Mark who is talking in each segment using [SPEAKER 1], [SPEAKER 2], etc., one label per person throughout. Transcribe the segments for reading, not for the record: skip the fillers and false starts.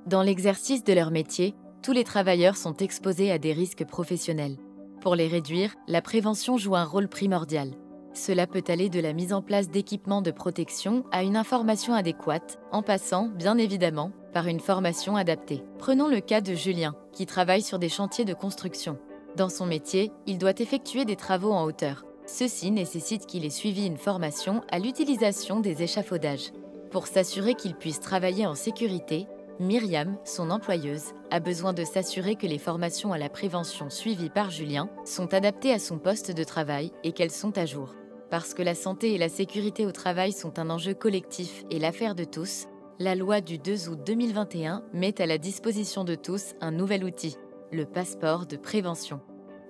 [SPEAKER 1] Dans l'exercice de leur métier, tous les travailleurs sont exposés à des risques professionnels. Pour les réduire, la prévention joue un rôle primordial. Cela peut aller de la mise en place d'équipements de protection à une information adéquate, en passant, bien évidemment, par une formation adaptée. Prenons le cas de Julien, qui travaille sur des chantiers de construction. Dans son métier, il doit effectuer des travaux en hauteur. Ceci nécessite qu'il ait suivi une formation à l'utilisation des échafaudages. Pour s'assurer qu'il puisse travailler en sécurité, Myriam, son employeuse, a besoin de s'assurer que les formations à la prévention suivies par Julien sont adaptées à son poste de travail et qu'elles sont à jour. Parce que la santé et la sécurité au travail sont un enjeu collectif et l'affaire de tous, la loi du 2 août 2021 met à la disposition de tous un nouvel outil, le passeport de prévention.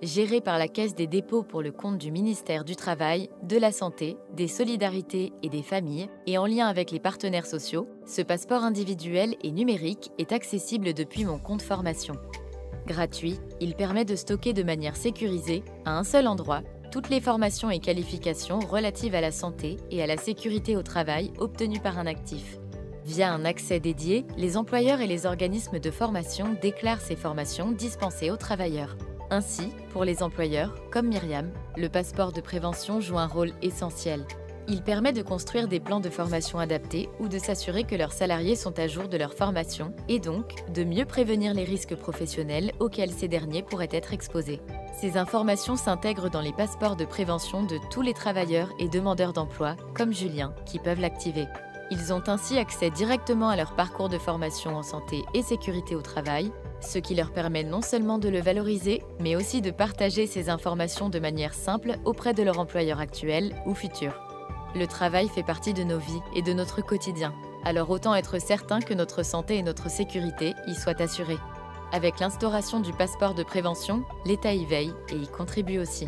[SPEAKER 1] Géré par la Caisse des dépôts pour le compte du ministère du Travail, de la Santé, des Solidarités et des Familles, et en lien avec les partenaires sociaux, ce passeport individuel et numérique est accessible depuis mon compte formation. Gratuit, il permet de stocker de manière sécurisée, à un seul endroit, toutes les formations et qualifications relatives à la santé et à la sécurité au travail obtenues par un actif. Via un accès dédié, les employeurs et les organismes de formation déclarent ces formations dispensées aux travailleurs. Ainsi, pour les employeurs, comme Myriam, le passeport de prévention joue un rôle essentiel. Il permet de construire des plans de formation adaptés ou de s'assurer que leurs salariés sont à jour de leur formation et donc de mieux prévenir les risques professionnels auxquels ces derniers pourraient être exposés. Ces informations s'intègrent dans les passeports de prévention de tous les travailleurs et demandeurs d'emploi, comme Julien, qui peuvent l'activer. Ils ont ainsi accès directement à leur parcours de formation en santé et sécurité au travail, ce qui leur permet non seulement de le valoriser, mais aussi de partager ces informations de manière simple auprès de leur employeur actuel ou futur. Le travail fait partie de nos vies et de notre quotidien, alors autant être certain que notre santé et notre sécurité y soient assurées. Avec l'instauration du passeport de prévention, l'État y veille et y contribue aussi.